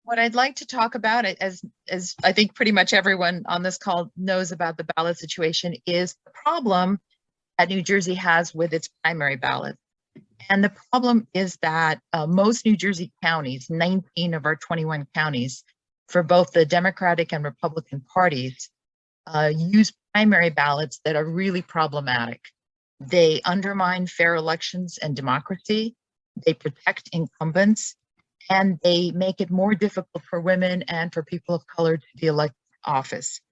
What I'd like to talk about, as I think pretty much everyone on this call knows about the ballot situation, is the problem that New Jersey has with its primary ballot. And the problem is that most New Jersey counties, 19 of our 21 counties, for both the Democratic and Republican parties, use primary ballots that are really problematic. They undermine fair elections and democracy. They protect incumbents, and they make it more difficult for women and for people of color to be elected to office.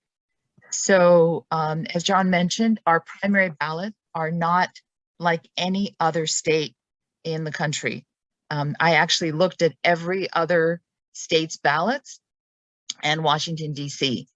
So as John mentioned, our primary ballots are not like any other state in the country. I actually looked at every other state's ballots and Washington, D.C.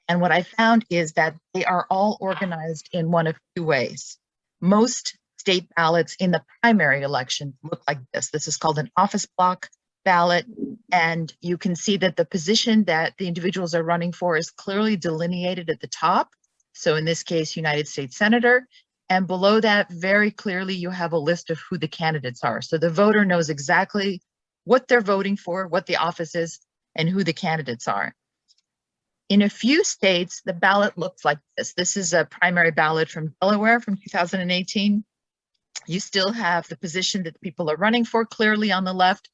And what I found is that they are all organized in one of two ways. Most state ballots in the primary election look like this. This is called an office block ballot. And you can see that the position that the individuals are running for is clearly delineated at the top. So in this case, United States Senator. And below that, very clearly, you have a list of who the candidates are. So the voter knows exactly what they're voting for, what the office is, and who the candidates are. In a few states, the ballot looks like this. This is a primary ballot from Delaware from 2018. You still have the position that people are running for clearly on the left,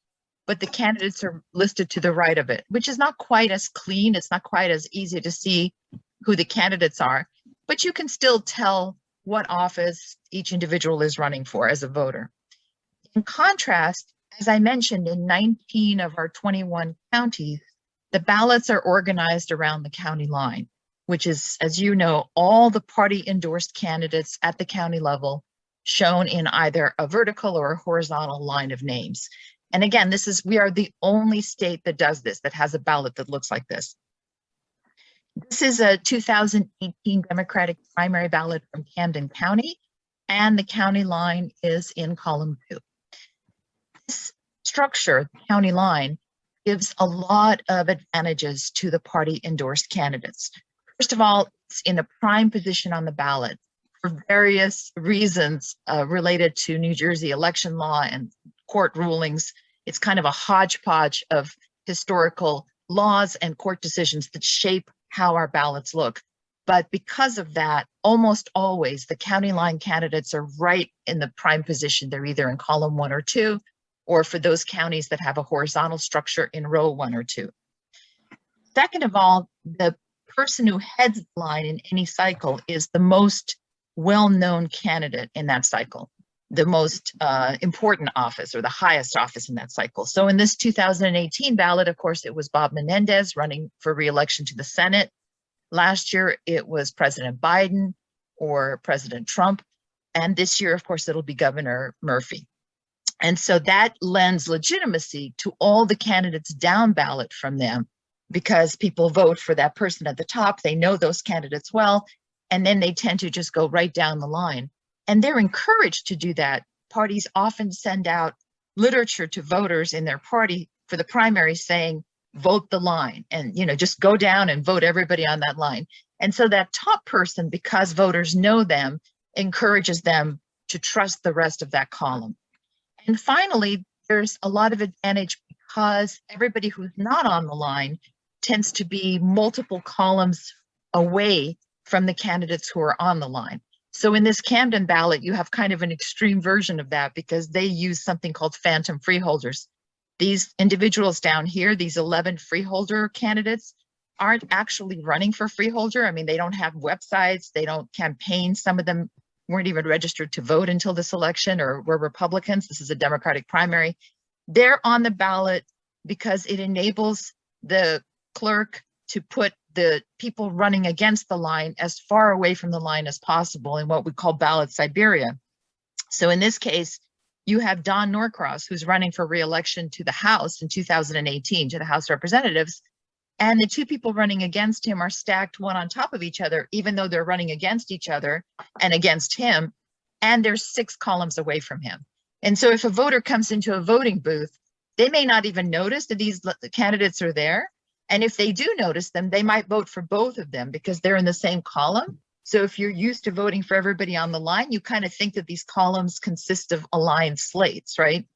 but the candidates are listed to the right of it, which is not quite as clean. It's not quite as easy to see who the candidates are, but you can still tell what office each individual is running for as a voter. In contrast, as I mentioned, in 19 of our 21 counties, the ballots are organized around the county line, which is, as you know, all the party endorsed candidates at the county level shown in either a vertical or a horizontal line of names. And again, we are the only state that does this, that has a ballot that looks like this. This is a 2018 Democratic primary ballot from Camden County, and the county line is in column 2. This structure, the county line, gives a lot of advantages to the party endorsed candidates. First of all, it's in a prime position on the ballot for various reasons related to New Jersey election law and court rulings. It's kind of a hodgepodge of historical laws and court decisions that shape how our ballots look. But because of that, almost always the county line candidates are right in the prime position. They're either in column 1 or 2, or for those counties that have a horizontal structure in row 1 or 2. Second of all, the person who heads the line in any cycle is the most well-known candidate in that cycle, the most important office or the highest office in that cycle. So in this 2018 ballot, of course, it was Bob Menendez running for re-election to the Senate. Last year, it was President Biden or President Trump. And this year, of course, it'll be Governor Murphy. And so that lends legitimacy to all the candidates down ballot from them, because people vote for that person at the top. They know those candidates well, and then they tend to just go right down the line. And they're encouraged to do that. Parties often send out literature to voters in their party for the primary saying, vote the line, and just go down and vote everybody on that line. And so that top person, because voters know them, encourages them to trust the rest of that column. And finally, there's a lot of advantage because everybody who's not on the line tends to be multiple columns away from the candidates who are on the line. So in this Camden ballot, you have kind of an extreme version of that because they use something called phantom freeholders. These individuals down here, these 11 freeholder candidates, aren't actually running for freeholder. I mean, they don't have websites, they don't campaign. Some of them weren't even registered to vote until this election or were Republicans. This is a Democratic primary. They're on the ballot because it enables the clerk to put the people running against the line as far away from the line as possible in what we call ballot Siberia. So in this case, you have Don Norcross, who's running for re-election to the House in 2018, to the House of Representatives. And the two people running against him are stacked one on top of each other, even though they're running against each other and against him. And they're 6 columns away from him. And so if a voter comes into a voting booth, they may not even notice that these candidates are there. And if they do notice them, they might vote for both of them because they're in the same column. So if you're used to voting for everybody on the line, you kind of think that these columns consist of aligned slates, right?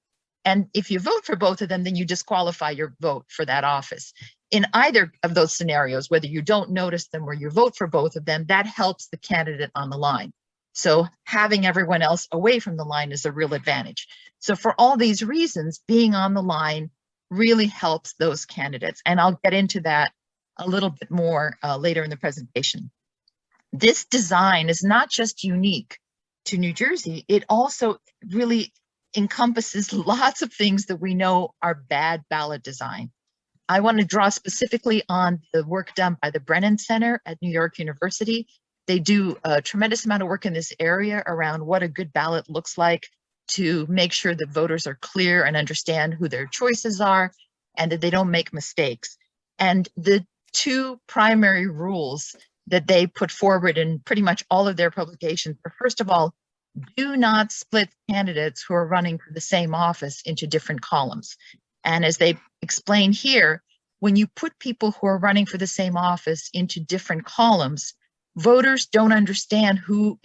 And if you vote for both of them, then you disqualify your vote for that office. In either of those scenarios, whether you don't notice them or you vote for both of them, that helps the candidate on the line. So having everyone else away from the line is a real advantage. So for all these reasons, being on the line really helps those candidates. And I'll get into that a little bit more later in the presentation. This design is not just unique to New Jersey, it also really encompasses lots of things that we know are bad ballot design. I want to draw specifically on the work done by the Brennan Center at New York University. They do a tremendous amount of work in this area around what a good ballot looks like to make sure that voters are clear and understand who their choices are and that they don't make mistakes. And the two primary rules that they put forward in pretty much all of their publications are, first of all, do not split candidates who are running for the same office into different columns. And as they explain here, when you put people who are running for the same office into different columns, voters don't understand who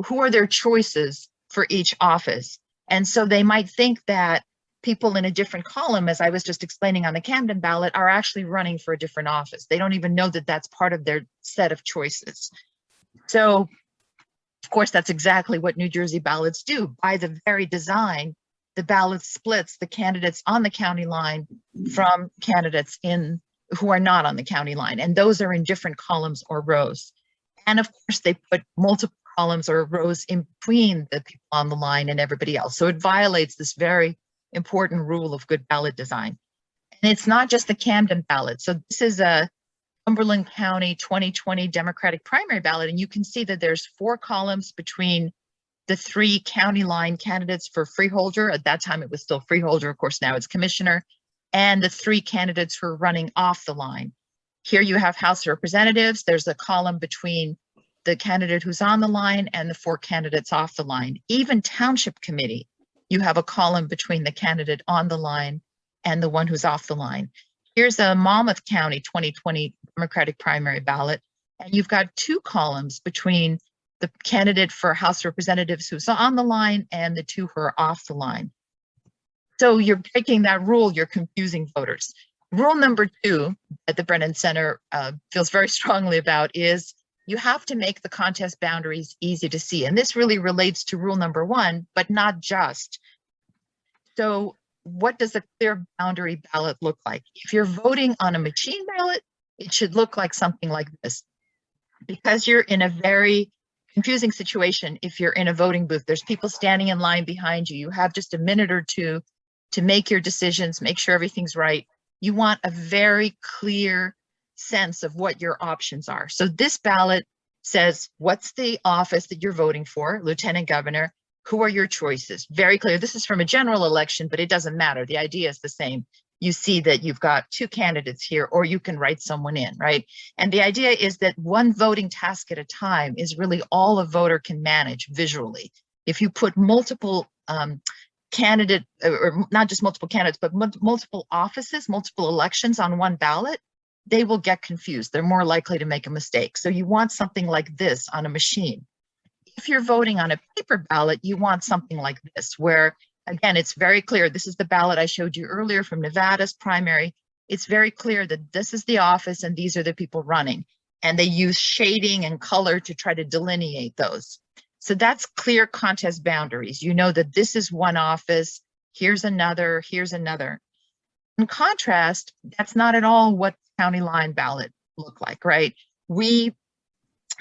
are their choices for each office. And so they might think that people in a different column, as I was just explaining on the Camden ballot, are actually running for a different office. They don't even know that that's part of their set of choices. So, of course, that's exactly what New Jersey ballots do. By the very design, the ballot splits the candidates on the county line from candidates who are not on the county line. And those are in different columns or rows. And of course, they put multiple columns or rows in between the people on the line and everybody else. So it violates this very important rule of good ballot design. And it's not just the Camden ballot. So this is a Cumberland County 2020 Democratic primary ballot. And you can see that there's 4 columns between the 3 county line candidates for freeholder. At that time, it was still freeholder. Of course, now it's commissioner. And the 3 candidates who are running off the line. Here you have House of Representatives. There's a column between the candidate who's on the line and the 4 candidates off the line. Even Township Committee, you have a column between the candidate on the line and the one who's off the line. Here's a Monmouth County 2020 Democratic primary ballot, and you've got 2 columns between the candidate for House of Representatives who's on the line and the 2 who are off the line. So you're breaking that rule, you're confusing voters. Rule number 2 that the Brennan Center feels very strongly about is you have to make the contest boundaries easy to see. And this really relates to rule number 1, but not just. So what does a clear boundary ballot look like? If you're voting on a machine ballot, it should look like something like this. Because you're in a very confusing situation, if you're in a voting booth, there's people standing in line behind you. You have just a minute or 2 to make your decisions, make sure everything's right. You want a very clear sense of what your options are. So this ballot says, what's the office that you're voting for? Lieutenant governor. Who are your choices? Very clear. This is from a general election, but it doesn't matter. The idea is the same. You see that you've got 2 candidates here, or you can write someone in, right? And the idea is that one voting task at a time is really all a voter can manage visually. If you put multiple candidate, or not just multiple candidates, but multiple offices, multiple elections on one ballot, they will get confused. They're more likely to make a mistake. So you want something like this on a machine. If you're voting on a paper ballot, you want something like this, where, again, it's very clear. This is the ballot I showed you earlier from Nevada's primary. It's very clear that this is the office and these are the people running. And they use shading and color to try to delineate those. So that's clear contest boundaries. You know that this is one office, here's another, here's another. In contrast, that's not at all what county line ballot look like, right? We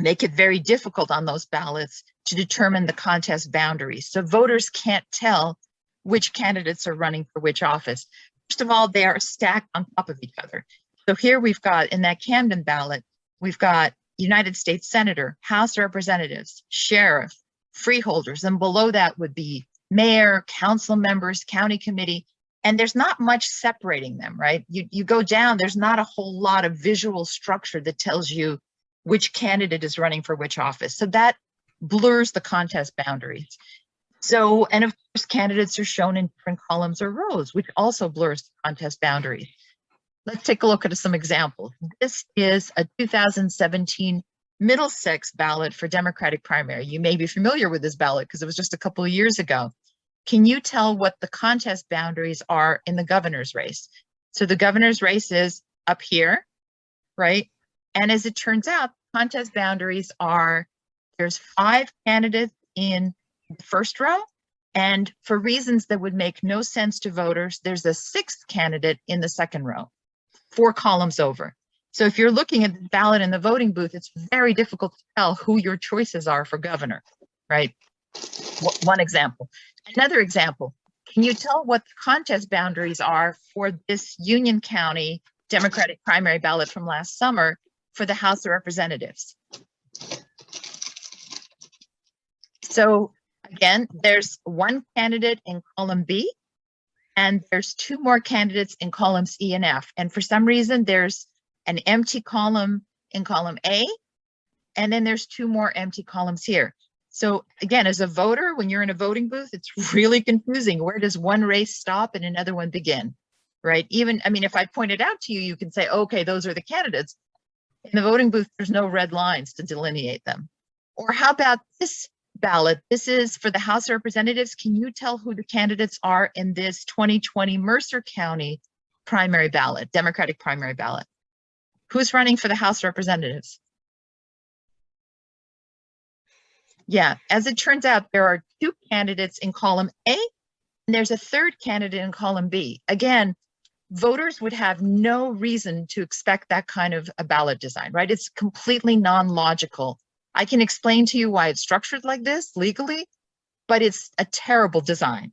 make it very difficult on those ballots to determine the contest boundaries. So voters can't tell which candidates are running for which office. First of all, they are stacked on top of each other. So here we've got, in that Camden ballot, we've got United States Senator, House of Representatives, Sheriff, freeholders, and below that would be mayor, council members, county committee, and there's not much separating them, right? You go down, there's not a whole lot of visual structure that tells you which candidate is running for which office. So that blurs the contest boundaries. So, and of course, candidates are shown in different columns or rows, which also blurs the contest boundaries. Let's take a look at some examples. This is a 2017 Middlesex ballot for Democratic primary. You may be familiar with this ballot because it was just a couple of years ago. Can you tell what the contest boundaries are in the governor's race? So the governor's race is up here, right? And as it turns out, contest boundaries are, there's 5 candidates in the first row, and for reasons that would make no sense to voters, there's a 6th candidate in the second row, 4 columns over. So if you're looking at the ballot in the voting booth, it's very difficult to tell who your choices are for governor, right? One example. Another example, can you tell what the contest boundaries are for this Union County Democratic primary ballot from last summer for the House of Representatives? So again, there's 1 candidate in column B, and there's 2 more candidates in columns E and F. And for some reason, there's an empty column in column A, and then there's 2 more empty columns here. So again, as a voter, when you're in a voting booth, it's really confusing. Where does one race stop and another one begin, right? Even, I mean, if I point it out to you, you can say, okay, those are the candidates. In the voting booth, there's no red lines to delineate them. Or how about this ballot? This is for the House of Representatives. Can you tell who the candidates are in this 2020 Mercer County primary ballot, Democratic primary ballot? Who's running for the House of Representatives? Yeah, as it turns out, there are 2 candidates in column A, and there's a 3rd candidate in column B. Again, voters would have no reason to expect that kind of a ballot design, right? It's completely non-logical. I can explain to you why it's structured like this legally, but it's a terrible design.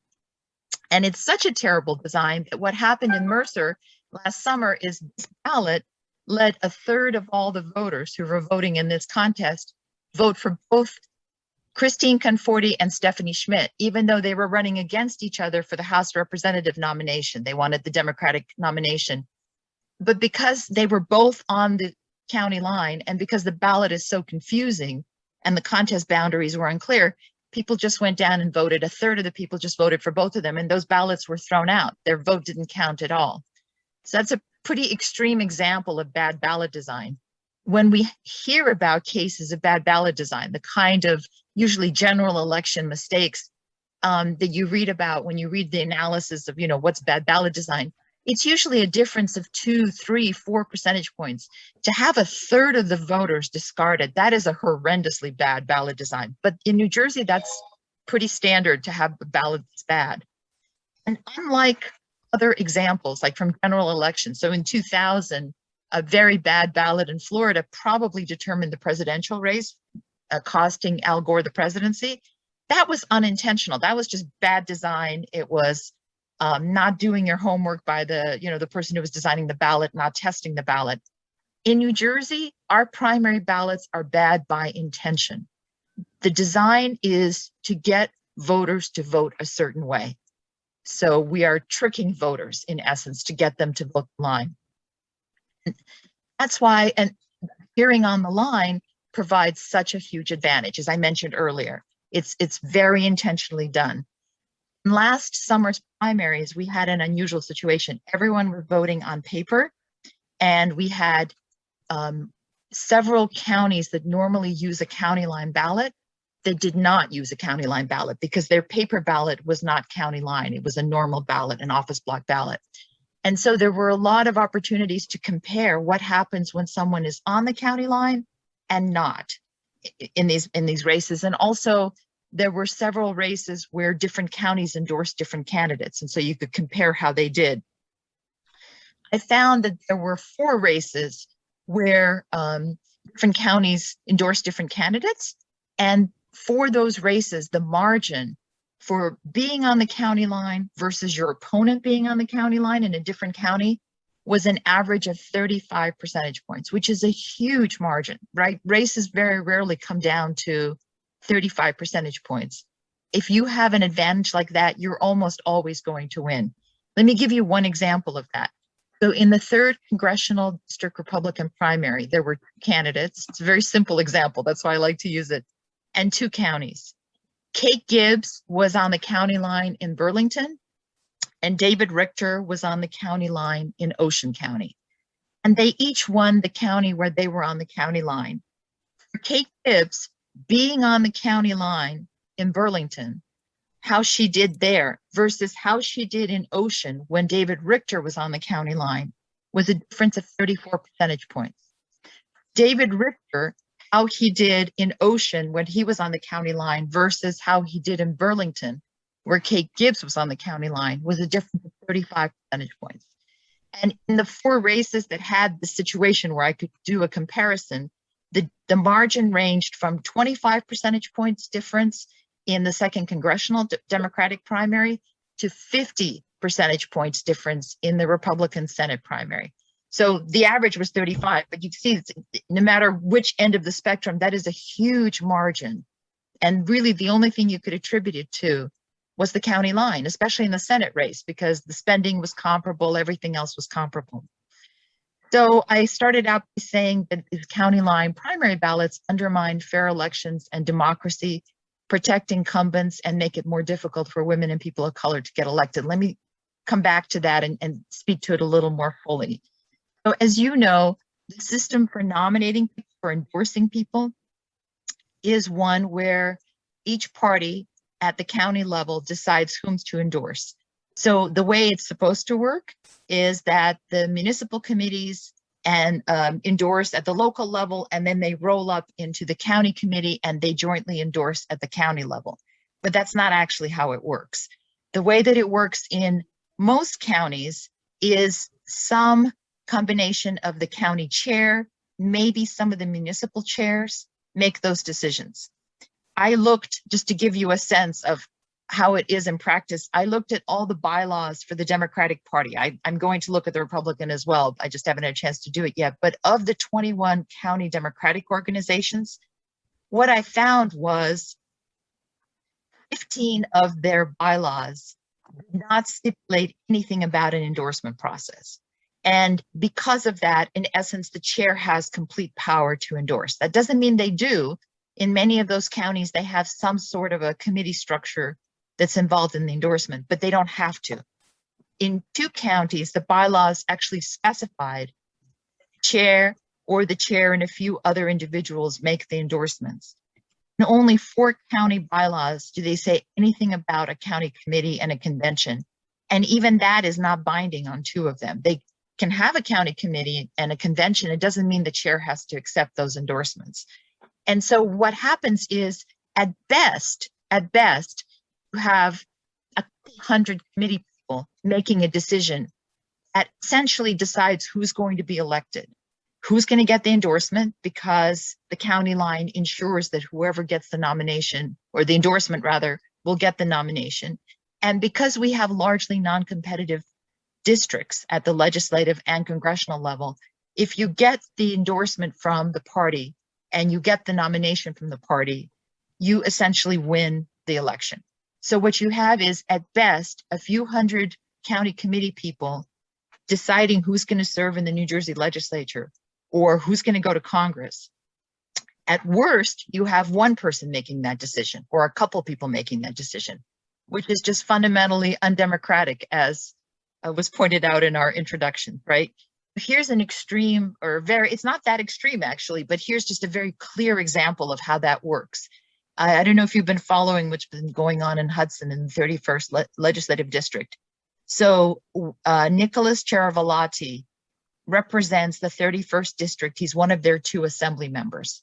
And it's such a terrible design that what happened in Mercer last summer is this ballot let a 1/3 of all the voters who were voting in this contest vote for both Christine Conforti and Stephanie Schmidt, even though they were running against each other for the House Representative nomination. They wanted the Democratic nomination. But because they were both on the county line, and because the ballot is so confusing and the contest boundaries were unclear, people just went down and voted. A 1/3 of the people just voted for both of them, and those ballots were thrown out. Their vote didn't count at all. So that's a pretty extreme example of bad ballot design. When we hear about cases of bad ballot design, the kind of usually general election mistakes that you read about when you read the analysis of, what's bad ballot design, it's usually a difference of 2, 3, 4 percentage points. To have a 1/3 of the voters discarded, that is a horrendously bad ballot design. But in New Jersey, that's pretty standard to have a ballot that's bad. And unlike other examples, like from general elections, so in 2000, a very bad ballot in Florida probably determined the presidential race, costing Al Gore the presidency. That was unintentional. That was just bad design. It was not doing your homework by the person who was designing the ballot, not testing the ballot. In New Jersey, our primary ballots are bad by intention. The design is to get voters to vote a certain way. So we are tricking voters, in essence, to get them to vote the line. And that's why, and appearing on the line provides such a huge advantage. As I mentioned earlier, it's very intentionally done. In last summer's primaries, we had an unusual situation. Everyone were voting on paper, and we had several counties that normally use a county line ballot that did not use a county line ballot because their paper ballot was not county line. It was a normal ballot, an office block ballot. And so there were a lot of opportunities to compare what happens when someone is on the county line and not in these races. And also there were several races where different counties endorsed different candidates. And so you could compare how they did. I found that there were 4 races where different counties endorsed different candidates. And for those races, the margin for being on the county line versus your opponent being on the county line in a different county was an average of 35 percentage points, which is a huge margin, right? Races very rarely come down to 35 percentage points. If you have an advantage like that, you're almost always going to win. Let me give you one example of that. So in the 3rd Congressional District Republican primary, there were 2 candidates. It's a very simple example. That's why I like to use it. And 2 counties. Kate Gibbs was on the county line in Burlington, and David Richter was on the county line in Ocean County. And they each won the county where they were on the county line. For Kate Gibbs, being on the county line in Burlington how she did there versus how she did in Ocean when David Richter was on the county line was a difference of 34 percentage points. David Richter, how he did in Ocean when he was on the county line versus how he did in Burlington, where Kate Gibbs was on the county line, was a difference of 35 percentage points. And in the 4 races that had the situation where I could do a comparison, the margin ranged from 25 percentage points difference in the 2nd congressional Democratic primary to 50 percentage points difference in the Republican Senate primary. So the average was 35, but you see, no matter which end of the spectrum, that is a huge margin. And really the only thing you could attribute it to was the county line, especially in the Senate race, because the spending was comparable, everything else was comparable. So I started out by saying that the county line primary ballots undermine fair elections and democracy, protect incumbents, and make it more difficult for women and people of color to get elected. Let me come back to that and speak to it a little more fully. So as you know, the system for nominating people, for endorsing people, is one where each party at the county level decides whom to endorse. So the way it's supposed to work is that the municipal committees and endorse at the local level, and then they roll up into the county committee and they jointly endorse at the county level. But that's not actually how it works. The way that it works in most counties is some combination of the county chair, maybe some of the municipal chairs make those decisions. I looked, just to give you a sense of how it is in practice, I looked at all the bylaws for the Democratic Party. I'm going to look at the Republican as well. I just haven't had a chance to do it yet. But of the 21 county Democratic organizations, what I found was 15 of their bylaws did not stipulate anything about an endorsement process. And because of that, in essence, the chair has complete power to endorse. That doesn't mean they do. In many of those counties, they have some sort of a committee structure that's involved in the endorsement, but they don't have to. In 2 counties, the bylaws actually specified the chair or the chair and a few other individuals make the endorsements. In only 4 county bylaws do they say anything about a county committee and a convention. And even that is not binding on 2 of them. They can have a county committee and a convention. It doesn't mean the chair has to accept those endorsements. And so what happens is, at best, you have 100 committee people making a decision that essentially decides who's going to be elected, who's going to get the endorsement, because the county line ensures that whoever gets the nomination, or the endorsement rather, will get the nomination. And because we have largely non-competitive districts at the legislative and congressional level, if you get the endorsement from the party and you get the nomination from the party, you essentially win the election. So what you have is, at best, a few hundred county committee people deciding who's going to serve in the New Jersey legislature or who's going to go to Congress. At worst, you have one person making that decision, or a couple people making that decision, which is just fundamentally undemocratic, as was pointed out in our introduction, right? Here's an extreme, or it's not that extreme actually, but here's just a very clear example of how that works. I don't know if you've been following what's been going on in Hudson in the 31st Legislative District. So Nicholas Charavalati represents the 31st District. He's one of their 2 assembly members.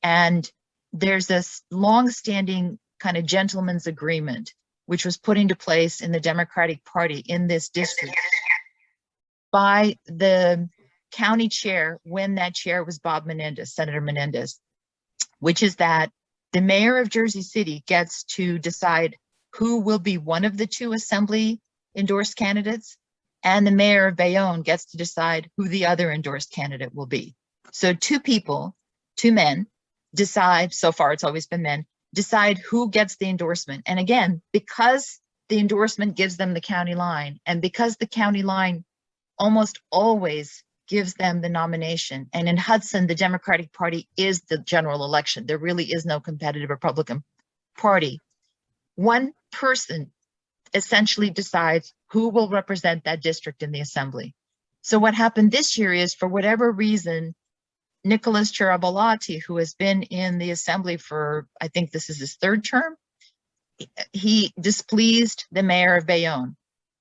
And there's this long-standing kind of gentleman's agreement, which was put into place in the Democratic Party in this district by the county chair, when that chair was Bob Menendez, Senator Menendez, which is that the mayor of Jersey City gets to decide who will be one of the 2 assembly endorsed candidates, and the mayor of Bayonne gets to decide who the other endorsed candidate will be. So 2 people, 2 men, decide, so far it's always been men, decide who gets the endorsement. And again, because the endorsement gives them the county line, and because the county line almost always gives them the nomination. And in Hudson, the Democratic Party is the general election. There really is no competitive Republican Party. One person essentially decides who will represent that district in the assembly. So what happened this year is, for whatever reason, Nicholas Charabalati, who has been in the assembly for, I think this is his 3rd term, he displeased the mayor of Bayonne,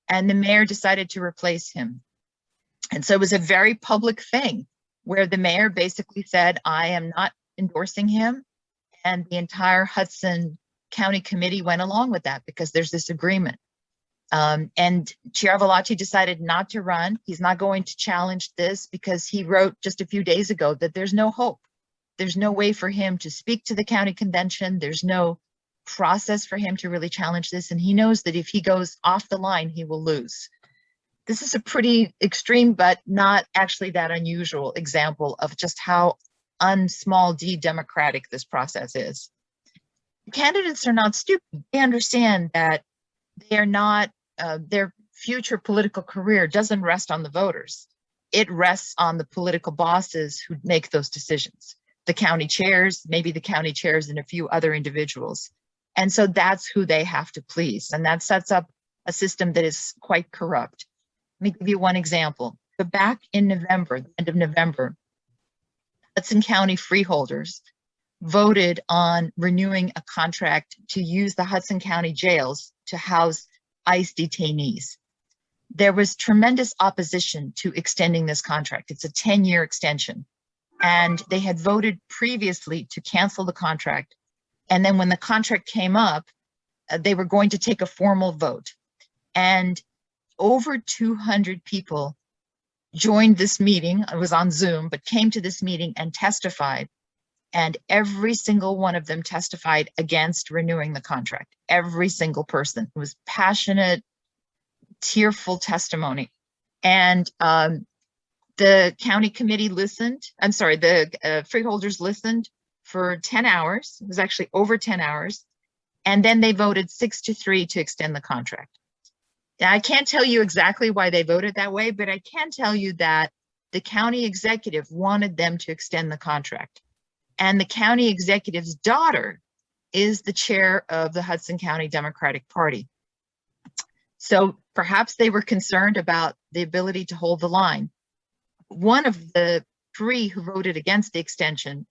and the mayor decided to replace him. And so it was a very public thing where the mayor basically said, I am not endorsing him. And the entire Hudson County Committee went along with that because there's this agreement. And Chiaravallacci decided not to run. He's not going to challenge this because he wrote just a few days ago that there's no hope. There's no way for him to speak to the county convention. There's no process for him to really challenge this. And he knows that if he goes off the line, he will lose. This is a pretty extreme, but not actually that unusual example of just how small d democratic this process is. Candidates are not stupid. They understand that they are not, their future political career doesn't rest on the voters. It rests on the political bosses who make those decisions. The county chairs, maybe the county chairs and a few other individuals. And so that's who they have to please. And that sets up a system that is quite corrupt. Let me give you one example. So back in November, the end of November, Hudson County freeholders voted on renewing a contract to use the Hudson County jails to house ICE detainees. There was tremendous opposition to extending this contract. It's a 10-year extension. And they had voted previously to cancel the contract. And then when the contract came up, they were going to take a formal vote. And over 200 people joined this meeting. It was on Zoom, but came to this meeting and testified. And every single one of them testified against renewing the contract. Every single person. It was passionate, tearful testimony. And the county committee listened. I'm sorry, the freeholders listened for 10 hours. It was actually over 10 hours. And then they voted 6-3 to extend the contract. Now, I can't tell you exactly why they voted that way, but I can tell you that the county executive wanted them to extend the contract. And the county executive's daughter is the chair of the Hudson County Democratic Party. So perhaps they were concerned about the ability to hold the line. One of the 3 who voted against the extension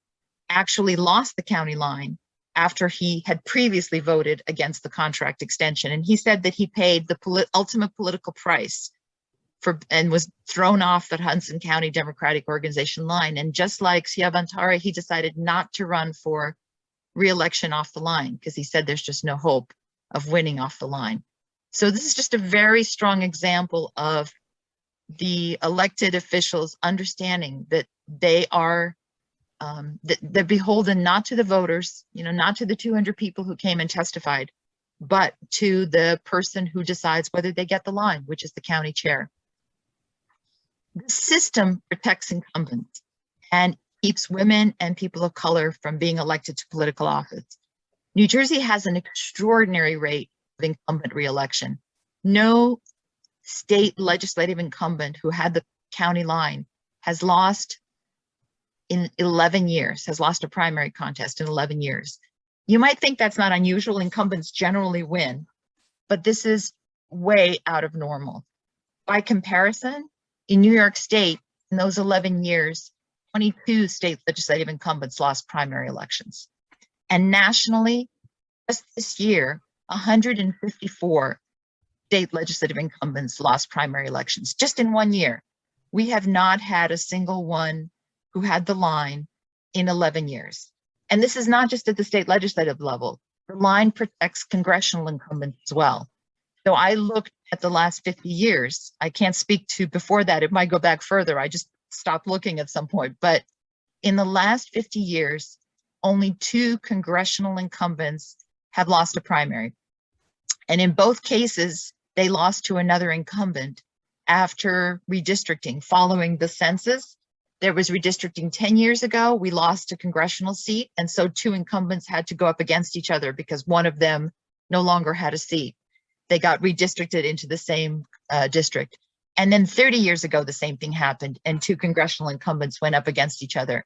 actually lost the county line after he had previously voted against the contract extension. And he said that he paid the ultimate political price and was thrown off the Hudson County Democratic Organization line. And just like Siavantara, he decided not to run for re-election off the line because he said there's just no hope of winning off the line. So this is just a very strong example of the elected officials understanding that they are they're beholden not to the voters, not to the 200 people who came and testified, but to the person who decides whether they get the line, which is the county chair. The system protects incumbents and keeps women and people of color from being elected to political office. New Jersey has an extraordinary rate of incumbent re-election. No state legislative incumbent who had the county line has lost in 11 years, has lost a primary contest in 11 years. You might think that's not unusual. Incumbents generally win, but this is way out of normal. By comparison, in New York State, in those 11 years, 22 state legislative incumbents lost primary elections. And nationally, just this year, 154 state legislative incumbents lost primary elections, just in 1 year. We have not had a single one who had the line in 11 years. And this is not just at the state legislative level. The line protects congressional incumbents as well. So I looked at the last 50 years. I can't speak to before that. It might go back further. I just stopped looking at some point. But in the last 50 years, only 2 congressional incumbents have lost a primary. And in both cases, they lost to another incumbent after redistricting following the census. There was redistricting 10 years ago. We lost a congressional seat. And so 2 incumbents had to go up against each other because one of them no longer had a seat. They got redistricted into the same district. And then 30 years ago, the same thing happened and 2 congressional incumbents went up against each other.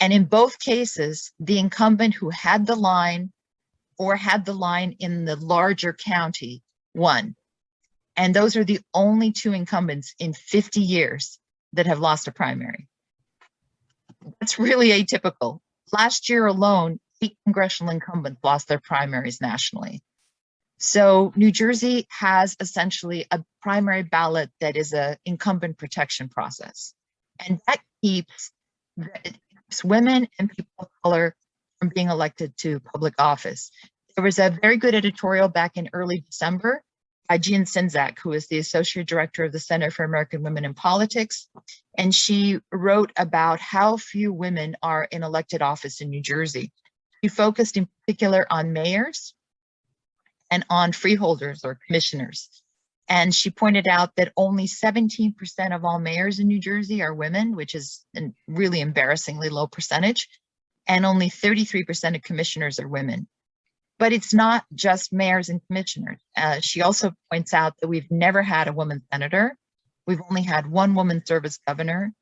And in both cases, the incumbent who had the line or had the line in the larger county won. And those are the only 2 incumbents in 50 years that have lost a primary. That's really atypical. Last year alone, 8 congressional incumbents lost their primaries nationally. So New Jersey has essentially a primary ballot that is an incumbent protection process. And that keeps women and people of color from being elected to public office. There was a very good editorial back in early December by Jean Sinzak, who is the Associate Director of the Center for American Women in Politics. And she wrote about how few women are in elected office in New Jersey. She focused in particular on mayors and on freeholders or commissioners. And she pointed out that only 17% of all mayors in New Jersey are women, which is a really embarrassingly low percentage, and only 33% of commissioners are women. But it's not just mayors and commissioners. She also points out that we've never had a woman senator. We've only had one woman serve as governor.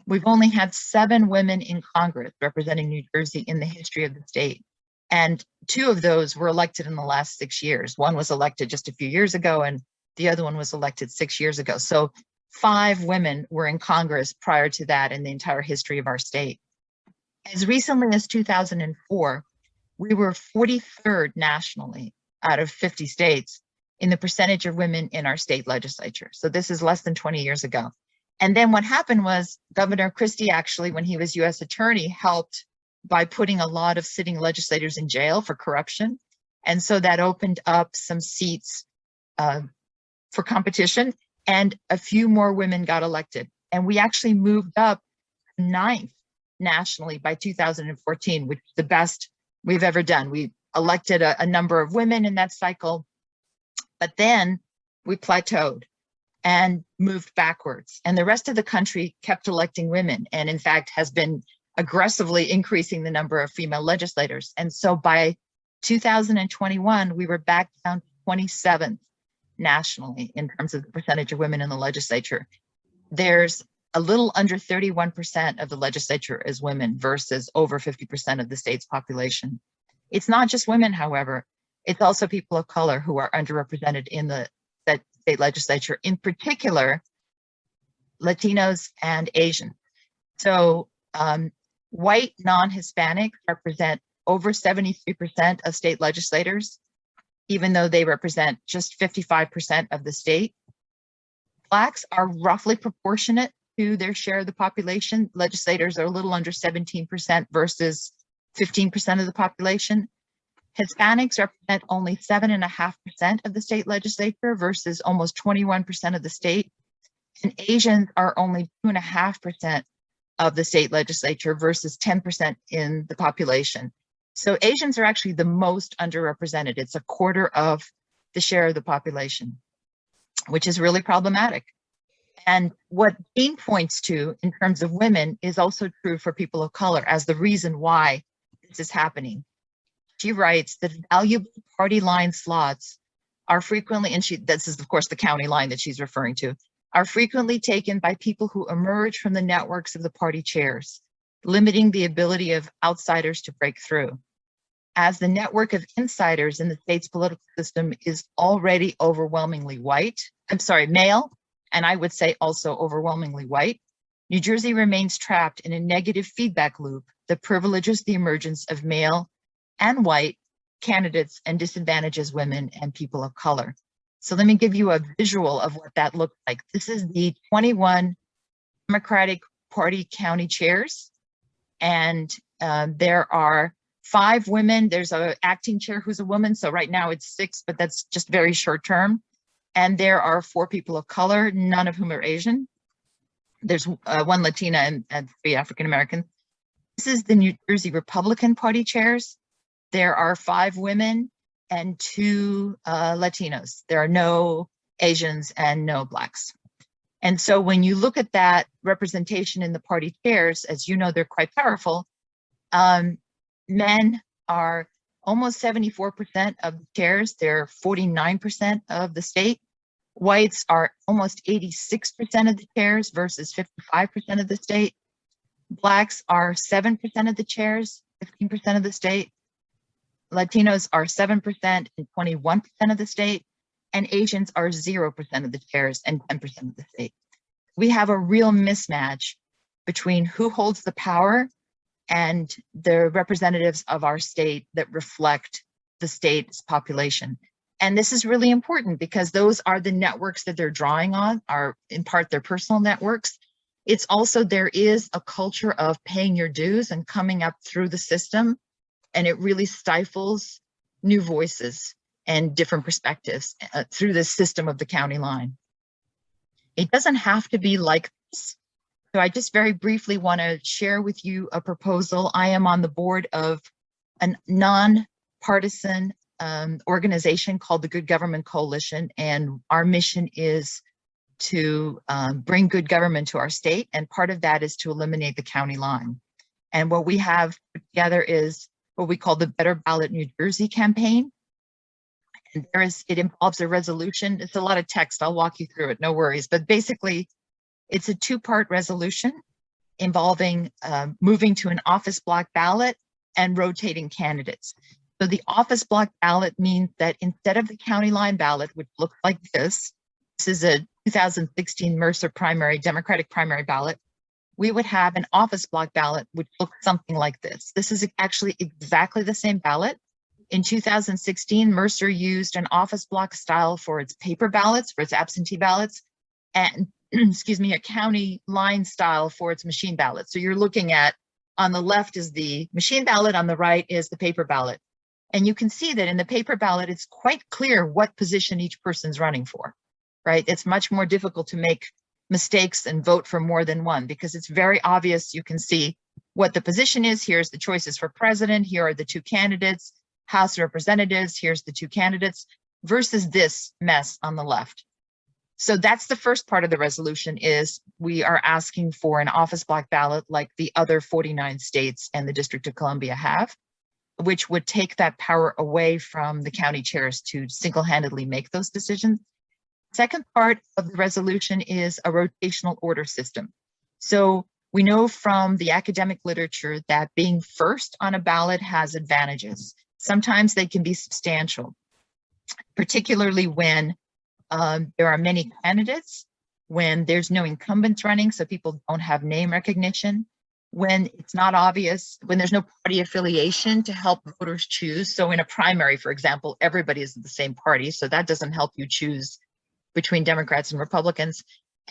We've only had 7 women in Congress representing New Jersey in the history of the state. And 2 of those were elected in the last 6 years. One was elected just a few years ago, and the other one was elected 6 years ago. So 5 women were in Congress prior to that in the entire history of our state. As recently as 2004, we were 43rd nationally out of 50 states in the percentage of women in our state legislature. So this is less than 20 years ago. And then what happened was Governor Christie, actually, when he was U.S. attorney, helped by putting a lot of sitting legislators in jail for corruption. And so that opened up some seats for competition, and a few more women got elected. And we actually moved up 9th nationally by 2014, which is the best we've ever done. We elected a number of women in that cycle, but then we plateaued and moved backwards. And the rest of the country kept electing women, and in fact has been aggressively increasing the number of female legislators. And so by 2021, we were back down to 27th nationally in terms of the percentage of women in the legislature. There's a little under 31% of the legislature is women versus over 50% of the state's population. It's not just women, however, it's also people of color who are underrepresented in the state legislature, in particular, Latinos and Asians. So white non-Hispanics represent over 73% of state legislators, even though they represent just 55% of the state. Blacks are roughly proportionate to their share of the population. Legislators are a little under 17% versus 15% of the population. Hispanics represent only 7.5% of the state legislature versus almost 21% of the state. And Asians are only 2.5% of the state legislature versus 10% in the population. So Asians are actually the most underrepresented. It's a quarter of the share of the population, which is really problematic. And what Jean points to in terms of women is also true for people of color as the reason why this is happening. She writes that valuable party line slots are frequently, and this is of course the county line that she's referring to, are frequently taken by people who emerge from the networks of the party chairs, limiting the ability of outsiders to break through. As the network of insiders in the state's political system is already overwhelmingly male, and I would say also overwhelmingly white, New Jersey remains trapped in a negative feedback loop that privileges the emergence of male and white candidates and disadvantages women and people of color. So let me give you a visual of what that looks like. This is the 21 Democratic Party county chairs, and there are 5 women. There's an acting chair who's a woman, so right now it's 6, but that's just very short term. And there are 4 people of color, none of whom are Asian. There's 1 Latina and 3 African Americans. This is the New Jersey Republican Party chairs. There are 5 women and 2 Latinos. There are no Asians and no Blacks. And so when you look at that representation in the party chairs, as you know, they're quite powerful. Men are almost 74% of the chairs. They're 49% of the state. Whites are almost 86% of the chairs versus 55% of the state. Blacks are 7% of the chairs, 15% of the state. Latinos are 7% and 21% of the state, and Asians are 0% of the chairs and 10% of the state. We have a real mismatch between who holds the power and the representatives of our state that reflect the state's population. And this is really important because those are the networks that they're drawing on, are in part their personal networks. It's also, there is a culture of paying your dues and coming up through the system, and it really stifles new voices and different perspectives through this system of the county line. It doesn't have to be like this. So I just very briefly want to share with you a proposal. I am on the board of a non-partisan organization called the Good Government Coalition, and our mission is to bring good government to our state, and part of that is to eliminate the county line. And what we have put together is what we call the Better Ballot New Jersey campaign. And it involves a resolution. It's a lot of text. I'll walk you through it, no worries. But basically, it's a two-part resolution involving moving to an office block ballot and rotating candidates. So the office block ballot means that instead of the county line ballot, which looks like this is a 2016 Mercer primary, Democratic primary ballot, we would have an office block ballot, which looks something like this. This is actually exactly the same ballot. In 2016, Mercer used an office block style for its paper ballots, for its absentee ballots, and excuse me, a county line style for its machine ballot. So you're looking at, on the left is the machine ballot, on the right is the paper ballot. And you can see that in the paper ballot, it's quite clear what position each person's running for, right? It's much more difficult to make mistakes and vote for more than one because it's very obvious. You can see what the position is. Here's the choices for president. Here are the two candidates. House of Representatives, here's the two candidates, versus this mess on the left. So that's the first part of the resolution, is we are asking for an office block ballot like the other 49 states and the District of Columbia have, which would take that power away from the county chairs to single-handedly make those decisions. Second part of the resolution is a rotational order system. So we know from the academic literature that being first on a ballot has advantages. Sometimes they can be substantial, particularly when there are many candidates, when there's no incumbents running, so people don't have name recognition, when it's not obvious, when there's no party affiliation to help voters choose. So in a primary, for example, everybody is the same party, so that doesn't help you choose between Democrats and Republicans.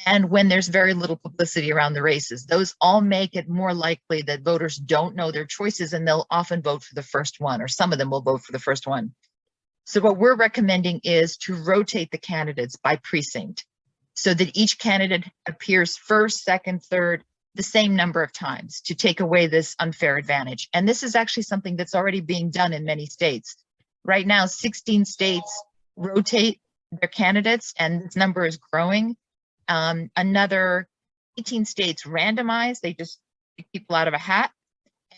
And when there's very little publicity around the races, those all make it more likely that voters don't know their choices, and they'll often vote for the first one, or some of them will vote for the first one. So what we're recommending is to rotate the candidates by precinct so that each candidate appears first, second, third, the same number of times, to take away this unfair advantage. And this is actually something that's already being done in many states. Right now, 16 states rotate their candidates, and this number is growing. Another 18 states randomize, they just pick people out of a hat,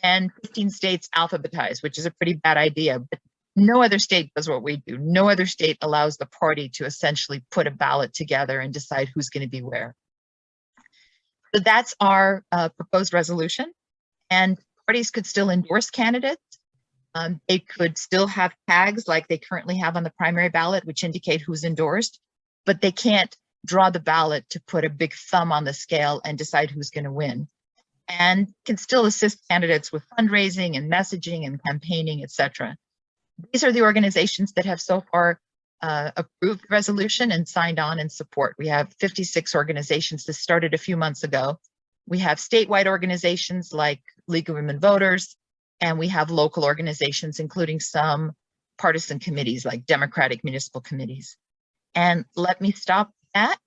and 15 states alphabetize, which is a pretty bad idea, but no other state does what we do. No other state allows the party to essentially put a ballot together and decide who's going to be where. So that's our proposed resolution, and parties could still endorse candidates. They could still have tags like they currently have on the primary ballot, which indicate who's endorsed, but they can't draw the ballot to put a big thumb on the scale and decide who's going to win, and can still assist candidates with fundraising and messaging and campaigning, etc. These are the organizations that have so far approved the resolution and signed on in support. We have 56 organizations. This started a few months ago. We have statewide organizations like League of Women Voters, and we have local organizations, including some partisan committees like Democratic municipal committees. And let me stop that